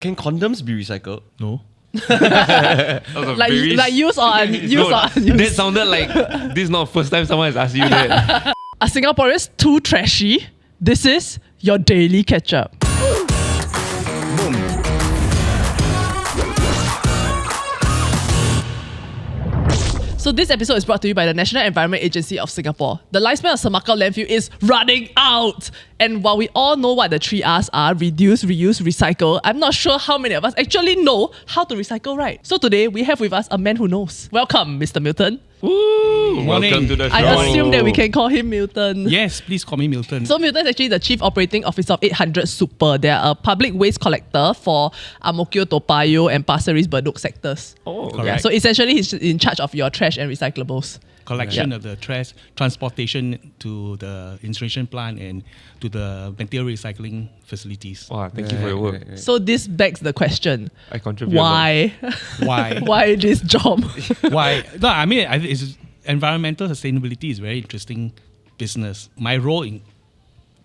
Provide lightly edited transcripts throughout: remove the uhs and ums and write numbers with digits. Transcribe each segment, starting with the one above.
Can condoms be recycled? No. like use or unused or unused. That sounded like this is not the first time someone has asked you that. Are Singaporeans too trashy? This is your daily catch-up. So this episode is brought to you by the National Environment Agency of Singapore. The lifespan of Semakau landfill is running out. And while we all know what the 3 R's are, reduce, reuse, recycle, I'm not sure how many of us actually know how to recycle right. So today we have with us a man who knows. Welcome, Mr. Milton. Woo! Morning. Welcome to the show. I assume that we can call him Milton. Yes, please call me Milton. So Milton is actually the Chief Operating Officer of 800 Super. They are a public waste collector for Ang Mo Kio, Toa Payoh and Pasir Ris Bedok sectors. Oh, Correct. Yeah, so essentially he's in charge of your trash and recyclables. Collection of the trash, transportation to the incineration plant and to the material recycling facilities. Wow, thank you for your work. So this begs the question, I contribute. why? Why? Why this job? Why? No, I mean, it's, environmental sustainability is a very interesting business. My role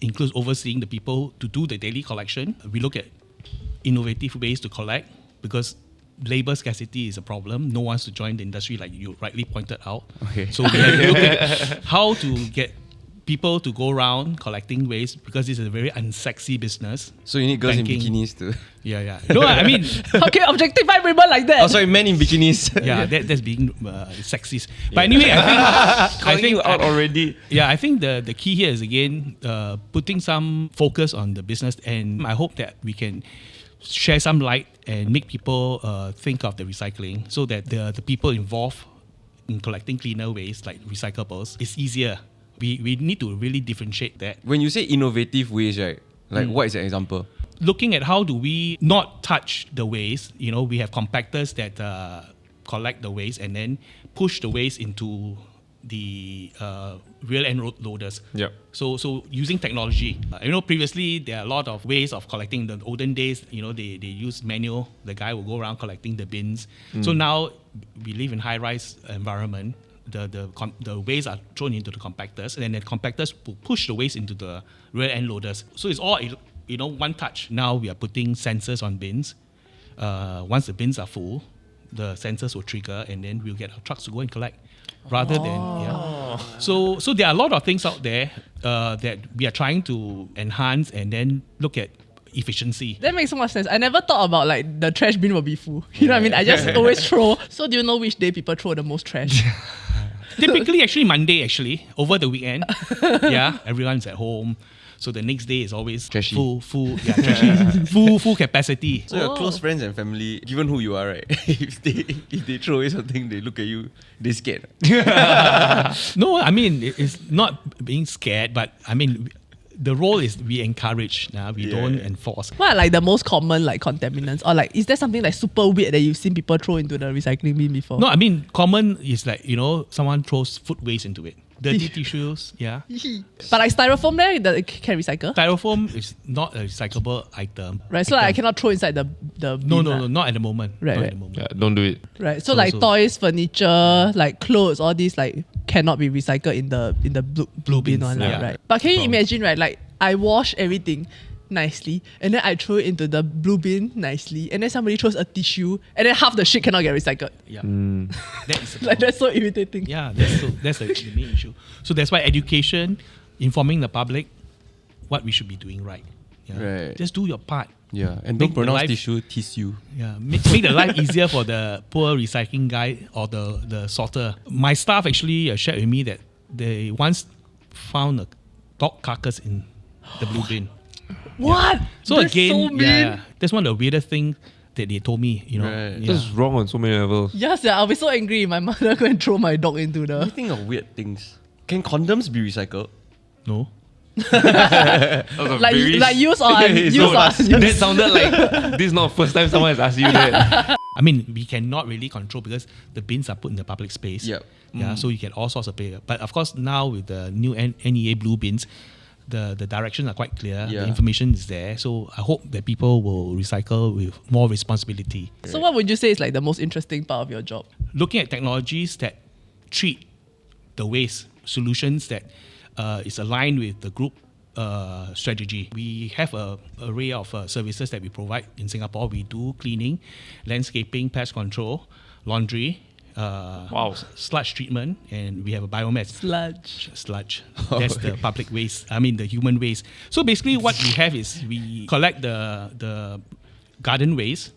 includes overseeing the people to do the daily collection. We look at innovative ways to collect because labor scarcity is a problem. No one wants to join the industry like you rightly pointed out. Okay. So we have to look at how to get people to go around collecting waste because this is a very unsexy business. So you need girls Banking. in bikinis to... Yeah. No, I mean, How can you objectify women like that? Oh, sorry, men in bikinis. yeah, that's being sexist. But anyway, I think you out already. Yeah, I think the key here is again putting some focus on the business, and I hope that we can share some light and make people think of the recycling so that the people involved in collecting cleaner waste like recyclables is easier. We need to really differentiate that. When you say innovative ways, right? Like, what is an example? Looking at how do we not touch the waste, we have compactors that collect the waste and then push the waste into the rear end loaders. Yep. So using technology, previously there are a lot of ways of collecting. In the olden days, they use manual. The guy will go around collecting the bins. So now we live in high-rise environment. The waste are thrown into the compactors, and then the compactors will push the waste into the rear end loaders. So it's all one touch. Now we are putting sensors on bins. Once the bins are full, the sensors will trigger, and then we'll get our trucks to go and collect. Rather than so there are a lot of things out there that we are trying to enhance and then look at efficiency. That makes so much sense. I never thought about like the trash bin will be full. You know what I mean? I just always throw. So do you know which day people throw the most trash? Typically, Monday, over the weekend. Yeah, everyone's at home. So the next day is always Trashy. full, trashy, full capacity. So your close friends and family, given who you are, right? if they throw away something, they look at you, they scared. No, I mean, it's not being scared, but I mean, the role is we encourage, we don't enforce. What are like the most common like contaminants? Or like is there something like super weird that you've seen people throw into the recycling bin before? No, I mean, common is like, someone throws food waste into it. Dirty tissues, yeah. But like styrofoam there, that it can recycle? Styrofoam is not a recyclable item. Right, so like I cannot throw inside the bin. No, not at the moment. Right, Not right. at the moment. Yeah, don't do it. Right, so like toys, furniture, like clothes, all these like cannot be recycled in the blue bin bins, one, yeah. right? But can you imagine, right? Like I wash everything nicely and then I throw it into the blue bin nicely and then somebody throws a tissue and then half the shit cannot get recycled. Yeah. That is Like that's so irritating. Yeah, that's the main issue. So that's why education, informing the public what we should be doing right. Yeah. Right. Just do your part. Yeah, and Make don't pronounce the life- tissue, tissue. Yeah, make the life easier for the poor recycling guy or the sorter. My staff actually shared with me that they once found a dog carcass in the blue bin. What? So That's again, so mean. yeah, that's one of the weirdest things that they told me. Right. Yeah. This is wrong on so many levels. Yes, yeah, I'll be so angry if my mother go and throw my dog into You the... think of weird things. Can condoms be recycled? No. Like use or unused No, or that unused. sounded like this is not the first time someone has asked you that. I mean, we cannot really control because the bins are put in the public space. Yep. Yeah, so you get all sorts of pay. But of course, now with the new NEA blue bins, the directions are quite clear. Yeah. The information is there. So I hope that people will recycle with more responsibility. So what would you say is like the most interesting part of your job? Looking at technologies that treat the waste, solutions that is aligned with the group strategy. We have a array of services that we provide in Singapore. We do cleaning, landscaping, pest control, laundry, sludge treatment, and we have a biomass. Sludge. That's the public waste. I mean the human waste. So basically what we have is we collect the garden waste.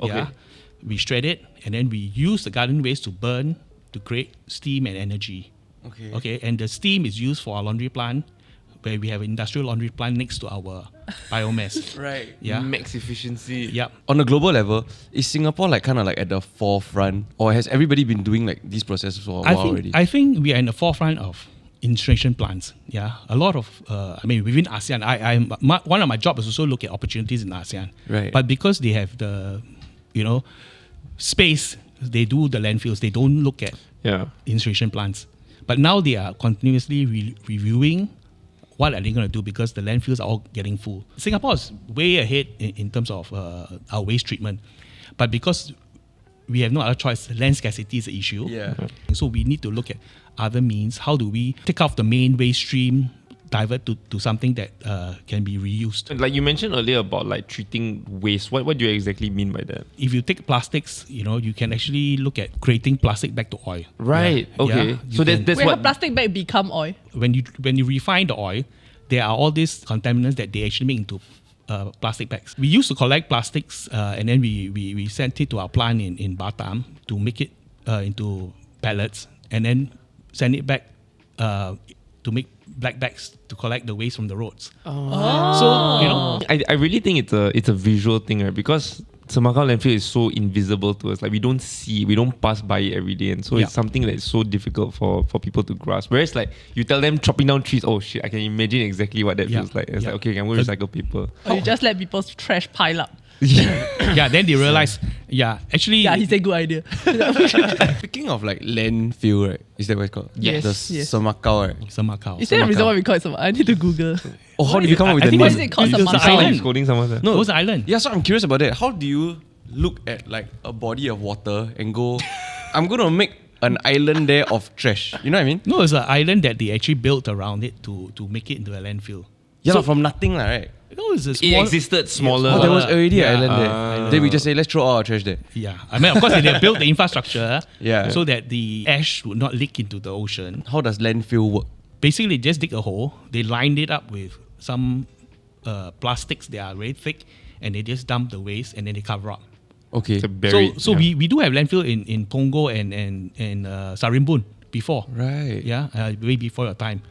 Okay. Yeah. We shred it and then we use the garden waste to burn to create steam and energy. Okay. And the steam is used for our laundry plant, where we have an industrial laundry plant next to our biomass. Right. Yeah. Max efficiency. Yep. On a global level, is Singapore like kind of like at the forefront, or has everybody been doing like these processes for a while already? I think we are in the forefront of incineration plants. Yeah, a lot of within ASEAN, one of my jobs is also look at opportunities in ASEAN. Right. But because they have the space, they do the landfills. They don't look at incineration plants. But now they are continuously reviewing what are they going to do, because the landfills are all getting full. Singapore is way ahead in terms of our waste treatment. But because we have no other choice, land scarcity is the issue. Yeah. So we need to look at other means. How do we take off the main waste stream, divert to something that can be reused? Like you mentioned earlier about like treating waste. What do you exactly mean by that? If you take plastics, you can actually look at creating plastic back to oil. Right. Yeah. Okay. Yeah. So that's Where what. how plastic bag become oil? When you refine the oil, there are all these contaminants that they actually make into plastic bags. We used to collect plastics and then we sent it to our plant in Batam to make it into pellets and then send it back to make black bags to collect the waste from the roads. So I really think it's a visual thing, right? Because Semakau landfill is so invisible to us. Like we don't see, we don't pass by it every day, and so it's something that is so difficult for people to grasp. Whereas like you tell them chopping down trees, oh shit, I can imagine exactly what that feels like. It's like, okay, I'm going to recycle paper. Or you just let people's trash pile up. then they realize, actually, Yeah, he said good idea. Speaking of like landfill, right? Is that what it's called? Yes. The Yes. Semakau, right? Semakau. Is there a reason why we call it Semakau? I need to Google. Oh, how did you come up with I the think name? Why is it called It's Semakau? an island. Scolding someone. No, it was an island. Yeah, so I'm curious about that. How do you look at like a body of water and go, I'm going to make an island there of trash? You know what I mean? No, it's an island that they actually built around it to make it into a landfill. Yeah, So- from nothing, right? It's a It small, existed smaller. Oh, there was already an island there. island. Then we just say, let's throw all our trash there. Yeah, I mean, of course, they built the infrastructure Yeah. so that the ash would not leak into the ocean. How does landfill work? Basically, just dig a hole. They lined it up with some plastics that are very thick, and they just dump the waste and then they cover up. Okay. It's a buried, So we do have landfill in Punggol and Sarimbun before. Right. Yeah, way before your time.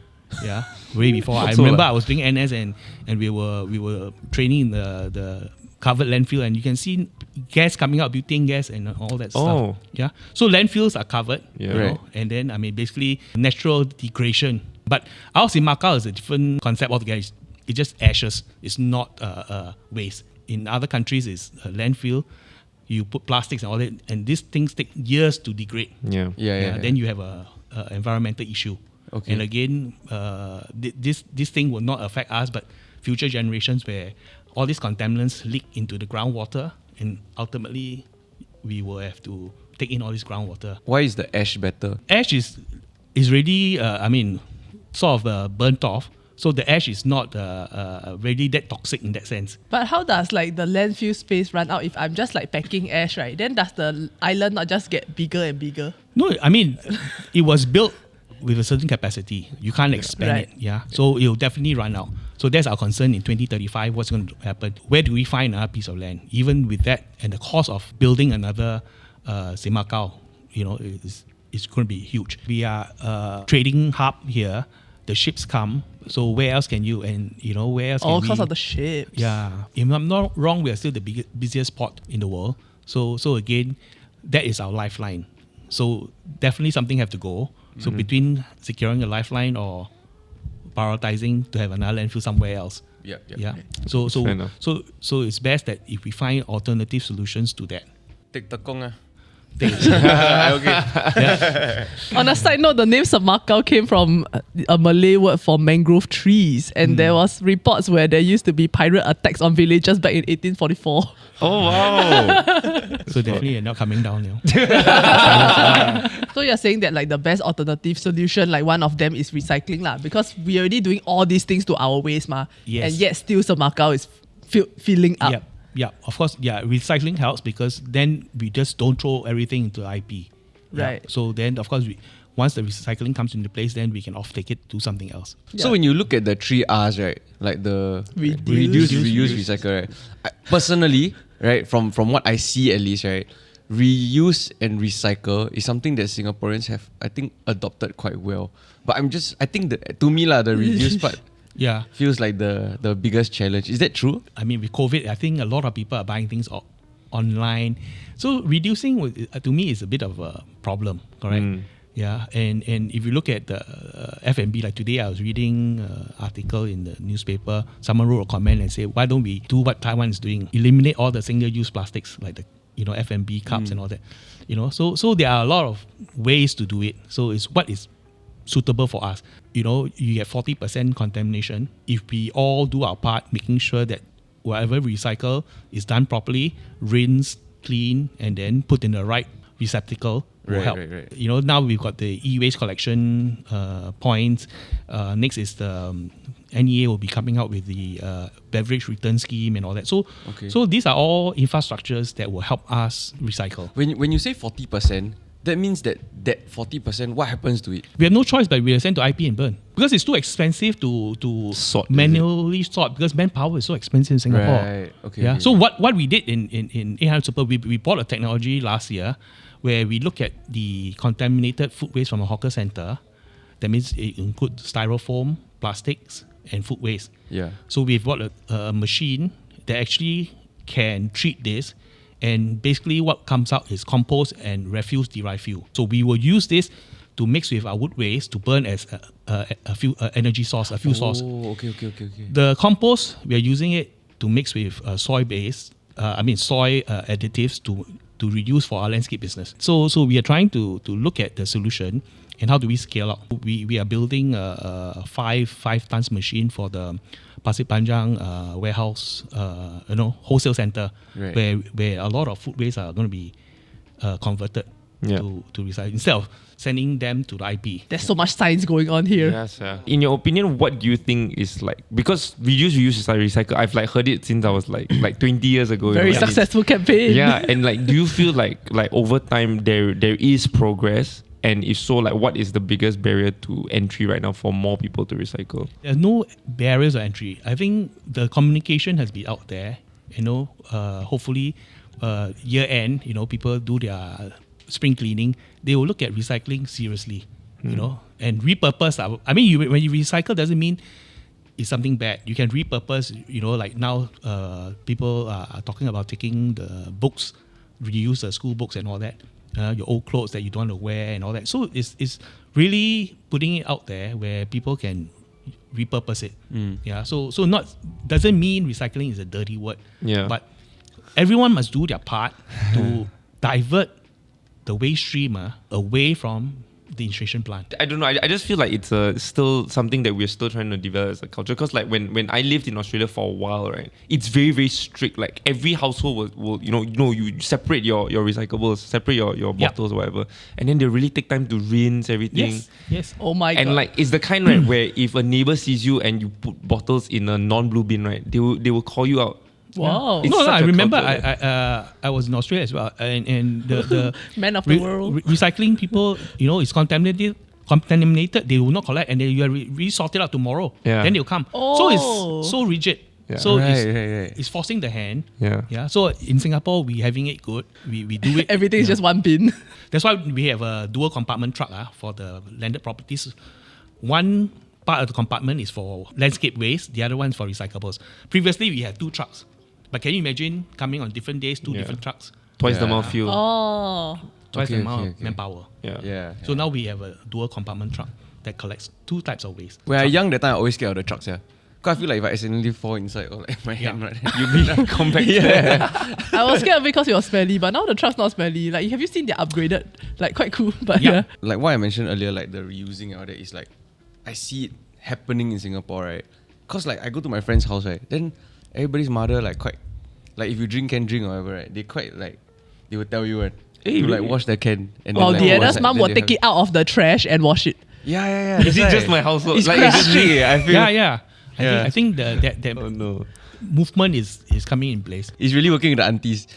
Yeah, way before. I So, remember I was doing NS and we were training in the covered landfill, and you can see gas coming out, butane gas and all that Oh. stuff. Yeah, so landfills are covered. Yeah. You know, Right. and then basically natural degradation. But ours in Macau is a different concept altogether. It's just ashes. It's not waste. In other countries, it's a landfill. You put plastics and all that, and these things take years to degrade. Yeah. Yeah. Then you have a environmental issue. Okay. And again, this thing will not affect us, but future generations, where all these contaminants leak into the groundwater, and ultimately we will have to take in all this groundwater. Why is the ash better? Ash is really, sort of burnt off. So the ash is not really that toxic in that sense. But how does like the landfill space run out if I'm just like packing ash, right? Then does the island not just get bigger and bigger? No, I mean, it was built with a certain capacity. You can't expand Right. it. Yeah. So it will definitely run out. So that's our concern in 2035. What's going to happen? Where do we find another piece of land? Even with that and the cost of building another Semakau, it's going to be huge. We are a trading hub here. The ships come. So where else can you? And where else? All can because we, of the ships. Yeah. If I'm not wrong, we are still the busiest port in the world. So again, that is our lifeline. So definitely something have to go. So between securing a lifeline or prioritizing to have another landfill somewhere else. Yeah. So Fair enough. it's best that if we find alternative solutions to that. Take Tekong. Okay. On a side note, the name Semakau came from a Malay word for mangrove trees, and there was reports where there used to be pirate attacks on villages back in 1844. Oh wow! So definitely you're not coming down now. So you're saying that like the best alternative solution, like one of them is recycling lah, because we're already doing all these things to our waste ma, Yes. and yet still Semakau is filling up. Yeah, of course. Yeah, recycling helps because then we just don't throw everything into IP. Yeah. Right. So then, of course, once the recycling comes into place, then we can off-take it to something else. So when you look at the 3 Rs, right, like the Reduce, reuse, recycle, right? Personally, right, from what I see at least, right, reuse and recycle is something that Singaporeans have, I think, adopted quite well. But I think that to me the reduce part Yeah. feels like the biggest challenge. Is that true? I mean, with COVID, I think a lot of people are buying things online. So reducing, to me, is a bit of a problem, correct? Yeah, and if you look at the F&B, like today I was reading an article in the newspaper, someone wrote a comment and said, why don't we do what Taiwan is doing, eliminate all the single-use plastics, like the F&B cups and all that. So there are a lot of ways to do it. So it's what is suitable for us. You get 40% contamination. If we all do our part, making sure that whatever we recycle is done properly, rinse, clean, and then put in the right receptacle will help. Right. Now we've got the e-waste collection points. Next is the NEA will be coming out with the beverage return scheme and all that. So these are all infrastructures that will help us recycle. When you say 40%, that means that 40%, what happens to it? We have no choice but we are sent to IP and burn. Because it's too expensive to Sort, manually sort, because manpower is so expensive in Singapore. Right. Okay. Yeah. okay. So what we did in 800 Super, we bought a technology last year where we look at the contaminated food waste from a hawker center. That means it includes styrofoam, plastics, and food waste. Yeah. So we've bought a machine that actually can treat this, and basically what comes out is compost and refuse-derived fuel. So we will use this to mix with our wood waste to burn as a fuel energy source, a fuel source. Oh, okay. The compost, we are using it to mix with soy additives to reduce for our landscape business. So we are trying to look at the solution and how do we scale up. We are building a 5 tons machine for the Pasir Panjang warehouse, wholesale center, Right. where a lot of food waste are going to be converted to recycle instead of sending them to the IP. There's so much science going on here. Yes, yeah. In your opinion, what do you think is because reuse, recycle? I've heard it since I was like 20 years ago. Very successful campaign. Yeah, and do you feel like over time there is progress? And if so, what is the biggest barrier to entry right now for more people to recycle? There's no barriers of entry. I think the communication has been out there. Hopefully, year end, people do their spring cleaning. They will look at recycling seriously, and repurpose. When you recycle, doesn't mean it's something bad. You can repurpose. Like now, people are talking about taking the books, reuse the school books and all that. Your old clothes that you don't want to wear and all that. So it's really putting it out there where people can repurpose it. Yeah. So not doesn't mean recycling is a dirty word. Yeah. But everyone must do their part to divert the waste stream away from the incineration plant. I don't know. I just feel like it's still something that we're still trying to develop as a culture. Because when I lived in Australia for a while, right, it's very, very strict. Like every household will you separate your recyclables, separate your bottles or whatever, and then they really take time to rinse everything. Yes. Oh my god. And it's the kind right where if a neighbor sees you and you put bottles in a non-blue bin, right, they will call you out. Wow. It's No, such I a remember culture. I was in Australia as well, and the Man of the world. recycling people, it's contaminated. They will not collect, and then you are resort it out tomorrow. Yeah. Then they'll come. Oh. So it's so rigid. Yeah. So Right. it's forcing the hand. Yeah. Yeah. So in Singapore, we having it good. We do it. Everything is just one bin. That's why we have a dual compartment truck for the landed properties. One part of the compartment is for landscape waste. The other one is for recyclables. Previously, we had 2 trucks. But can you imagine coming on different days, 2 different trucks? Twice the Yeah. amount of fuel. Oh. Twice the Okay, amount okay, of okay. manpower. Yeah. So now we have a dual compartment truck that collects 2 types of waste. When I was young, that time I always scared of the trucks, yeah. Cause I feel like if I accidentally fall inside or like my hand, right, You'll be compacted. I was scared of it because it was smelly, but now the truck's not smelly. Like, have you seen they're upgraded? Like, quite cool. But yeah. Like what I mentioned earlier, like the reusing and all that is like, I see it happening in Singapore, right? Cause like I go to my friend's house, right? Then everybody's mother like quite, like if you can drink or whatever, right? They quite like, they will tell you to like wash the can. And Well, then, the like, other's mom will take it out of the trash and wash it. Yeah. Is it just my household? It's like, crazy. I feel. Yeah. I think that Oh no. movement is coming in place. It's really working with the aunties.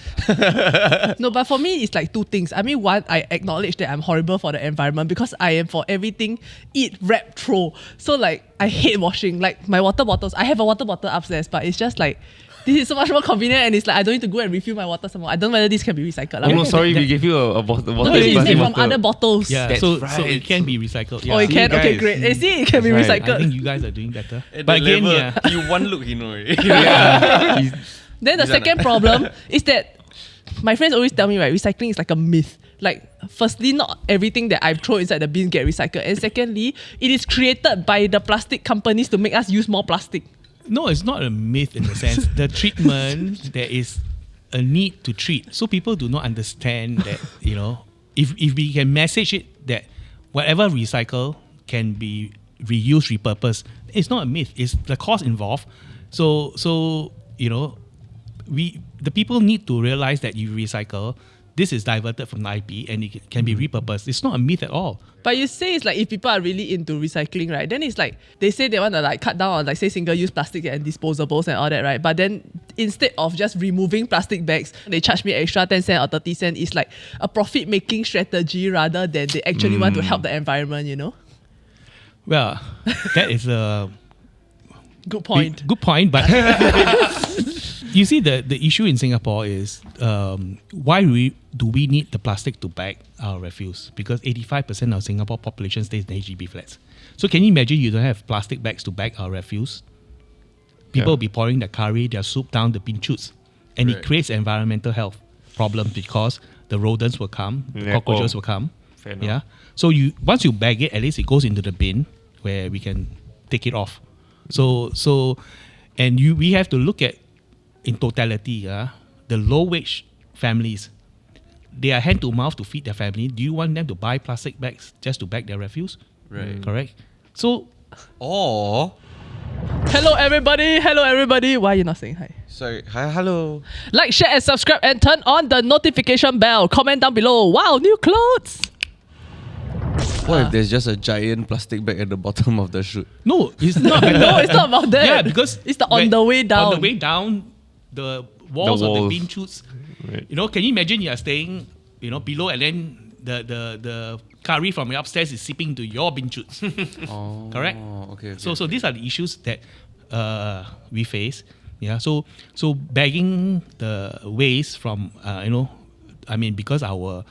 No, but for me, it's like two things. I mean, one, I acknowledge that I'm horrible for the environment because I am for everything eat, wrap, throw. So like, I hate washing. Like my water bottles, I have a water bottle upstairs, but it's just like, this is so much more convenient and it's like, I don't need to go and refill my water somewhere. I don't know whether this can be recycled. Oh no, sorry, we gave you a bottle. No, it's plastic made from bottle. other bottles. Yeah, That's so right. it can be recycled. Yeah. Oh, it can? See, Okay, guys. great. See, it can be That's right. recycled. I think you guys are doing better. At But that again, level, you one look, you know. Yeah. Then the Is that second problem is that my friends always tell me, right, recycling is like a myth. Like, firstly, not everything that I throw inside the bin get recycled. And secondly, it is created by the plastic companies to make us use more plastic. no, it's not a myth in the sense the treatment there is a need to treat. So people do not understand that if we can message it that whatever recycle can be reused, repurposed, it's not a myth. It's the cost involved. So the people need to realize that you recycle. This is diverted from the IP and it can be repurposed. It's not a myth at all. But you say it's like if people are really into recycling, right? Then it's like they say they want to like cut down on like say single-use plastic and disposables and all that, right? But then instead of just removing plastic bags, they charge me extra 10 cents or 30 cents. It's like a profit-making strategy rather than they actually want to help the environment, you know? Well, that is a Good point. good point, but you see the issue in Singapore is why do we need the plastic to bag our refuse? Because 85% of Singapore population stays in HDB flats. So can you imagine you don't have plastic bags to bag our refuse? People will be pouring their curry, their soup down the bin chutes. And it creates environmental health problems because the rodents will come, the cockroaches will come. Fair enough. Yeah. So once you bag it, at least it goes into the bin where we can take it off. We have to look at in totality, the low wage families, they are hand to mouth to feed their family. Do you want them to buy plastic bags just to bag their refuse? Right. Correct. So Or, Hello everybody. Why are you not saying hi? sorry, hi, hello. Like, share and subscribe and turn on the notification bell. Comment down below. Wow, new clothes. What if there's just a giant plastic bag at the bottom of the chute? no, it's not. No, it's not about that. Yeah, because it's on the way down. On the way down, the walls of the walls. bin chutes. Right. Can you imagine you are staying, below, and then the curry from your upstairs is seeping to your bin chutes. Oh, Correct? Okay. So these are the issues that we face. Yeah. So bagging the waste from because our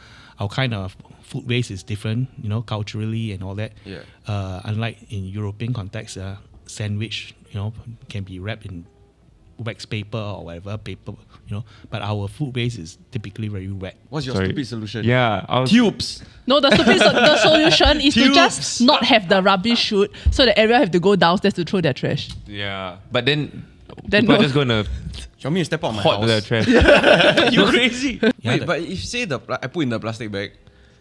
kind of food waste is different, culturally and all that. Yeah. Unlike in European context, sandwich, can be wrapped in wax paper or whatever paper, But our food waste is typically very wet. What's your Sorry. stupid solution? Yeah. Tubes. No, the solution is to Tubes. just not have the rubbish chute so that everyone have to go downstairs to throw their trash. Yeah. But then Then people are no. just going to You want me to step out of my hot the house? trash. You crazy? Yeah, Wait, but if you say I put in the plastic bag,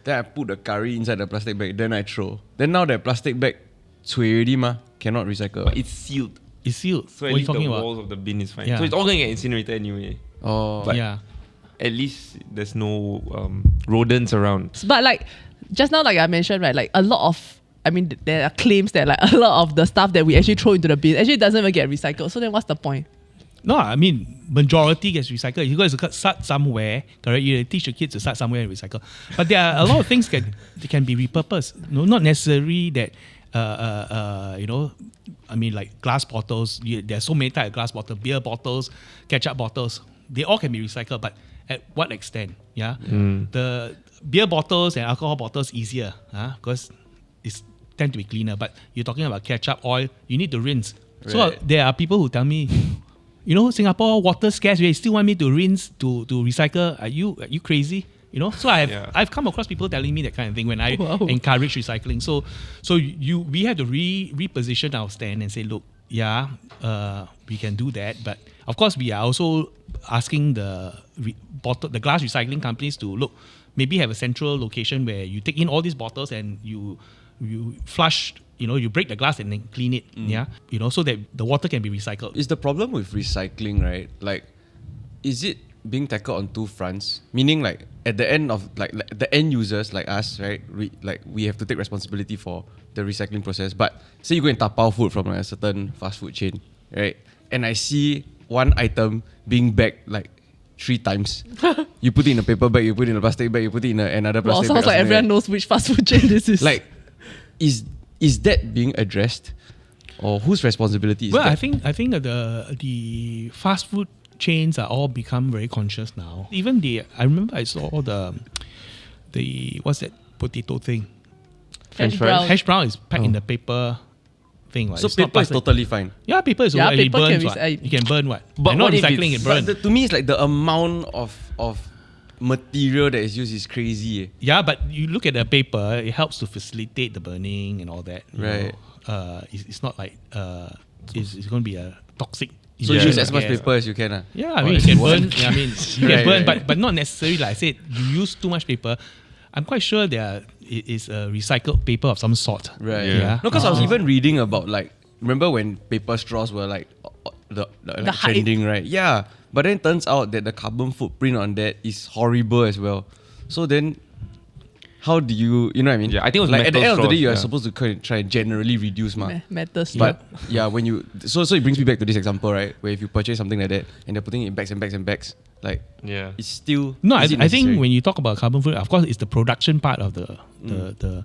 then I put the curry inside the plastic bag, then I throw. Then now that plastic bag, cui already ma, cannot recycle. It's sealed. It's sealed. So What at are you least the talking about? walls of the bin is fine. Yeah. So it's all going to get incinerated anyway. Oh, But Yeah. at least there's no rodents around. But like just now, like I mentioned, right, like a lot of there are claims that like a lot of the stuff that we actually throw into the bin actually doesn't even get recycled. So then what's the point? No, majority gets recycled. You guys start somewhere, correct? You teach your kids to start somewhere and recycle. But there are a lot of things they can be repurposed. No, not necessarily that. Like glass bottles. There are so many types of glass bottles, beer bottles, ketchup bottles. They all can be recycled, but at what extent? Yeah, the beer bottles and alcohol bottles easier, because it's tend to be cleaner. But you're talking about ketchup, oil. You need to rinse. So Right. there are people who tell me, Singapore water scarce. You still want me to rinse to recycle? Are you crazy? So I've come across people telling me that kind of thing when I Wow. encourage recycling. So we have to reposition our stand and say, look, we can do that. But of course, we are also asking the glass recycling companies to look, maybe have a central location where you take in all these bottles and you flush, you break the glass and then clean it, so that the water can be recycled. Is the problem with recycling, right? Like, is it being tackled on two fronts? Meaning, like, at the end of, like the end users like us, right? We have to take responsibility for the recycling process. But say you go and tapao food from like a certain fast food chain, right? And I see one item being bagged like 3 times. You put it in a paper bag, you put it in a plastic bag, you put it in another plastic bag. Sounds like everyone knows which fast food chain this is. Like, is that being addressed, or whose responsibility is that? I think the fast food chains are all become very conscious now. Even I remember I saw the what's that potato thing? Hash brown. Hash brown is packed in the paper thing. Right? So It's not paper is plastic. totally fine. Yeah, paper is Yeah, okay. It paper can burns. be- You can burn what? But And not what if recycling, it's- it burns. But to me, it's like the amount of material that is used is crazy. Yeah, but you look at the paper, it helps to facilitate the burning and all that. you Right. know. It's not like it's going to be a toxic. So Yeah. you use as much gas. paper as you can. Yeah, I mean, you can burn. Yeah, I mean, you can Right, burn, right. but not necessarily. Like I said, you use too much paper. I'm quite sure it is a recycled paper of some sort. Right. Yeah. No, because I was even reading about, like, remember when paper straws were like The hype. trending, right? Yeah. But then it turns out that the carbon footprint on that is horrible as well. So then, how do you know what I mean? Yeah, I think it was like at the metal end of the day, straws, you are yeah. supposed to kind of try and generally reduce, Matters. But yeah, when you so it brings me back to this example, right? Where if you purchase something like that and they're putting it in bags and bags and bags, like Yeah. it's still No, I is it think necessary? when you talk about carbon footprint, of course, it's the production part of the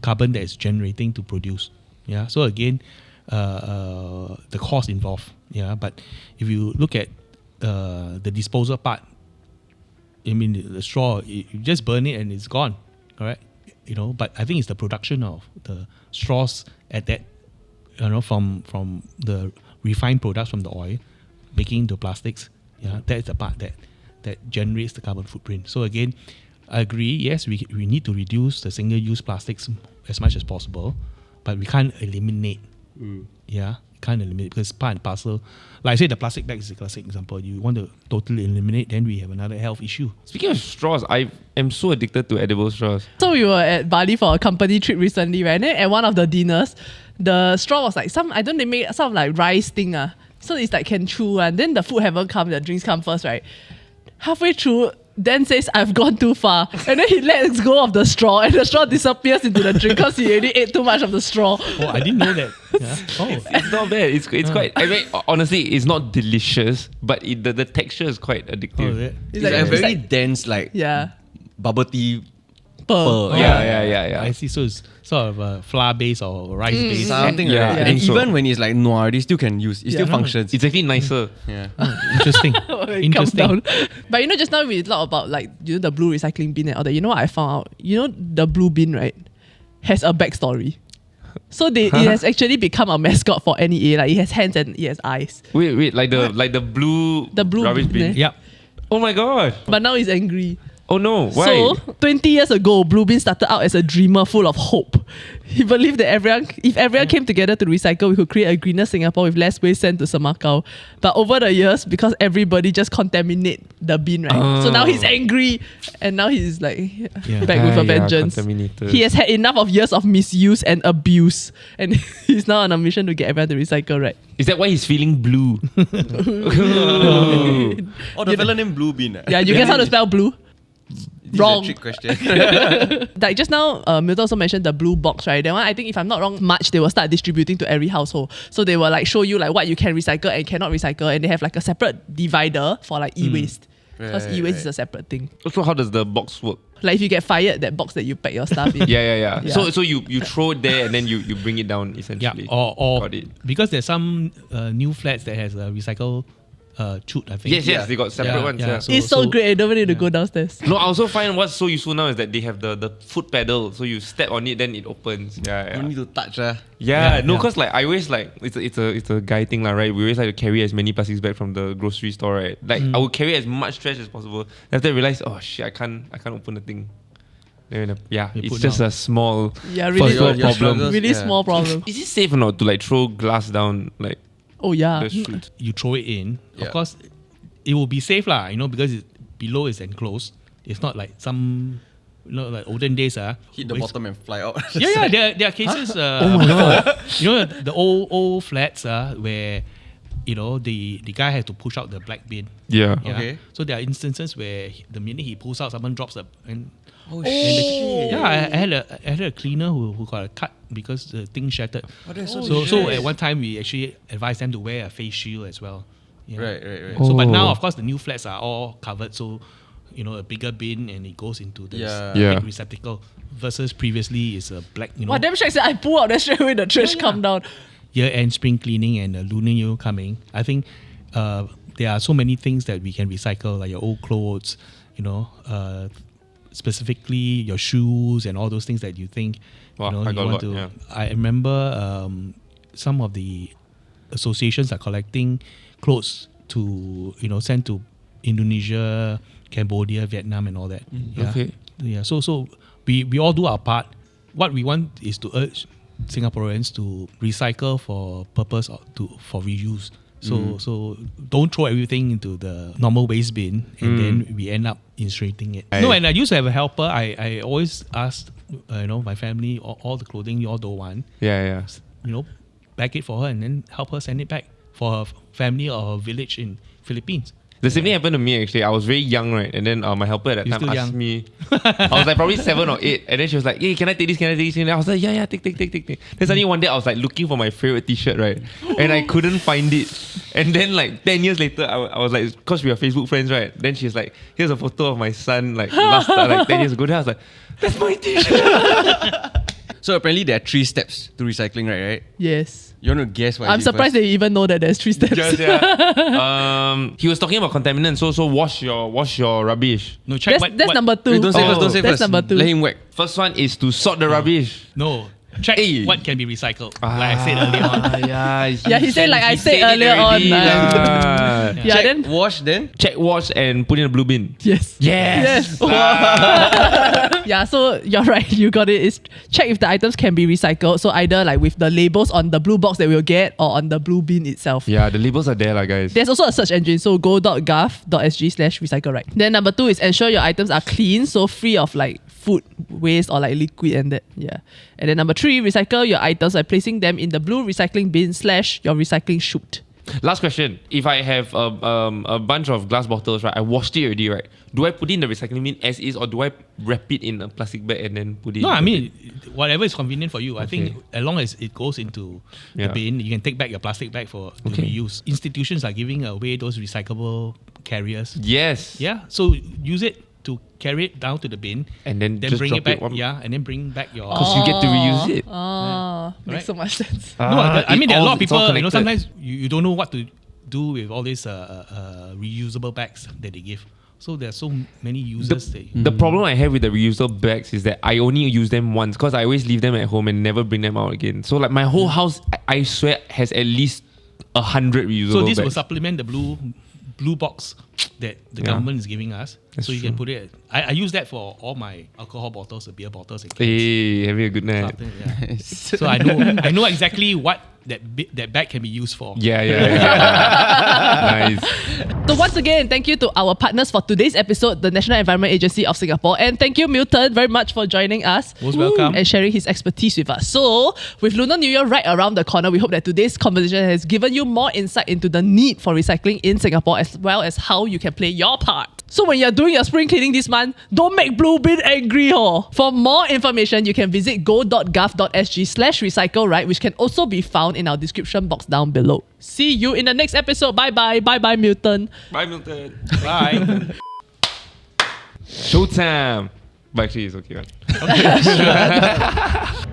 carbon that is generating to produce. Yeah. So again, the cost involved. Yeah. But if you look at the disposal part, I mean the straw, you just burn it and it's gone. Correct. But I think it's the production of the straws at that, from the refined products from the oil, making into plastics. Yeah, that's the part that generates the carbon footprint. So again, I agree. Yes, we need to reduce the single-use plastics as much as possible, but we can't eliminate. Yeah, can't eliminate because part and parcel. Like I said, the plastic bag is a classic example. You want to totally eliminate, then we have another health issue. Speaking of straws, I am so addicted to edible straws. So we were at Bali for a company trip recently, right? And then at one of the dinners, the straw was like they make some like rice thing. So it's like can chew, and then the food haven't come, the drinks come first, right? Halfway through, Dan says, I've gone too far. And then he lets go of the straw, and the straw disappears into the drink because he already ate too much of the straw. Oh, I didn't know that. Yeah. Oh, It's not bad. It's quite. I mean, honestly, it's not delicious, but the texture is quite addictive. yeah. it's like- like a it's very like- dense, like Yeah. bubble tea. Pearl. pearl. Yeah. I see. So it's sort of a flour base or rice base. Something Yeah, like that. I And think so. even when it's like noir, they still can use. It still Yeah. functions. It's actually nicer. yeah. Interesting. Calm Interesting. down. But just now we talk about like the blue recycling bin and all that. You know what I found out? The blue bin, right, has a backstory. So it has actually become a mascot for NEA. Like it has hands and it has eyes. Wait, like the blue rubbish bin. bin, Yep. Oh my god. But now he's angry. Oh no. Why? So 20 years ago, Blue Bin started out as a dreamer full of hope. He believed that if everyone came together to recycle, we could create a greener Singapore with less waste sent to Semakau. But over the years, because everybody just contaminate the bin, right? So now he's angry, and now he's like back with a vengeance. contaminated. He has had enough of years of misuse and abuse, and he's now on a mission to get everyone to recycle, right? Is that why he's feeling blue? Oh, the fella named Blue Bean. Yeah, you guess how to spell blue? This Wrong. is a trick question. Like just now, Milton also mentioned the blue box, right? That one, I think if I'm not wrong, March they will start distributing to every household. So they will like show you like what you can recycle and cannot recycle, and they have like a separate divider for like e-waste. Because Right, e-waste is right. a separate thing. So how does the box work? Like if you get fired, that box that you pack your stuff in. Yeah. Yeah. So you throw it there and then you bring it down Yeah. essentially. Or Got it. because there's some new flats that has a recycle chute, I think. Yes, they got separate ones. Yeah. It's so great, I don't need to go downstairs. No, I also find what's so useful now is that they have the foot pedal, so you step on it, then it opens. You Yeah. need to touch. No, Yeah. because like I always like it's a guy thing lah, right? We always like to carry as many plastics bags from the grocery store, right? Like I would carry as much trash as possible. After I realized, oh shit, I can't open the thing. Yeah, You it's put just down. a small Yeah, first really, world your problem. struggles. really Yeah. small problem. Is it safe or not to like throw glass down like Oh yeah. the chute? You throw it in. Yeah. Of course, it will be safe lah. Because below is enclosed. It's not like some, like olden days. Hit the bottom and fly out. Yeah. There are cases. The old flats where, the guy had to push out the black bin. Yeah. Yeah. Okay. So there are instances where the minute he pulls out, someone drops and Oh shit! Yeah, I had a cleaner who got a cut because the thing shattered. Oh, that's so So serious. at one time we actually advised them to wear a face shield as well. Yeah. Right. So but now Oh. of course the new flats are all covered, so a bigger bin and it goes into this Yeah. big receptacle versus previously it's a black. Wow, damn shit! I pull out, then straight away the trash come down. Year-end spring cleaning and the Lunar New Year coming, I think there are so many things that we can recycle, like your old clothes, specifically your shoes and all those things that you think, Wow, you I got a want lot, to. yeah. I remember some of the associations are collecting clothes to send to Indonesia, Cambodia, Vietnam, and all that. Yeah. Okay. Yeah. So we all do our part. What we want is to urge Singaporeans to recycle for purpose for reuse. So don't throw everything into the normal waste bin and then we end up incinerating it. No, and I used to have a helper. I always asked my family all the clothing you all don't want, Yeah. pack it for her and then help her send it back for her family or her village in Philippines. The same thing happened to me actually. I was very young, right? And then my helper at that You time still asked young? me, I was like probably 7 or 8. And then she was like, hey, can I take this? And I was like, yeah, take. Then suddenly one day I was like looking for my favorite t-shirt, right? And I couldn't find it. And then like 10 years later, I was like, because we are Facebook friends, right? Then she's like, here's a photo of my son like 10 years ago. Then I was like, that's my t-shirt. So apparently there are 3 steps to recycling, right? Yes. You want to guess what? I'm surprised that you even know that there's 3 steps. Yeah. He was talking about contaminants. So wash your rubbish. No, check That's number 2. Wait, don't say first. Don't say That's first. number 2. Let him whack. First one is to sort the rubbish. No, check Hey. what can be recycled. Like I said earlier on. Yeah, he said like I said earlier on. Yeah, Check, then wash, then. Check, wash, and put in a blue bin. yes. Yes. Yeah, so you're right. You got it. Is check if the items can be recycled. So either like with the labels on the blue box that we'll get or on the blue bin itself. Yeah, the labels are there, guys. There's also a search engine, so go.gov.sg/recycle right. Then number 2 is ensure your items are clean, so free of like food waste or like liquid and that. Yeah. And then number 3, recycle your items by placing them in the blue recycling bin / your recycling chute. Last question. If I have a bunch of glass bottles, right, I washed it already, right? Do I put it in the recycling bin as is or do I wrap it in a plastic bag and then put it No, in I the mean, whatever is convenient for you. I think Okay. as long as it goes into Yeah. the bin, you can take back your plastic bag for Okay. reuse. Institutions are giving away those recyclable carriers. Yes. Yeah, so use it to carry it down to the bin, And then then just bring drop it back. one- And then bring back your. Because you get to reuse it. Makes Right. so much sense. No, I mean there are a lot of it's all people. connected. Sometimes you don't know what to do with all these reusable bags that they give. So there are so many users. The problem I have with the reusable bags is that I only use them once because I always leave them at home and never bring them out again. So like my whole house, I swear, has at least 100 reusable So this bags. will supplement the blue box that the government is giving us. That's so you can true. put it. I use that for all my alcohol bottles, the beer bottles, and cans. Hey, having a good night. Something, yeah. So I know exactly what that bag can be used for. Yeah. Nice. So once again, thank you to our partners for today's episode, the National Environment Agency of Singapore. And thank you, Milton, very much for joining us. Most welcome. And sharing his expertise with us. So, with Lunar New Year right around the corner, we hope that today's conversation has given you more insight into the need for recycling in Singapore as well as how you can play your part. So when you're doing your spring cleaning this month, don't make Blue Bin angry, ho. For more information, you can visit go.gov.sg/recycle right, which can also be found in our description box down below. See you in the next episode. Bye-bye. Bye-bye, Milton. Bye, Milton. Bye. Showtime. But actually, it's okay. Right?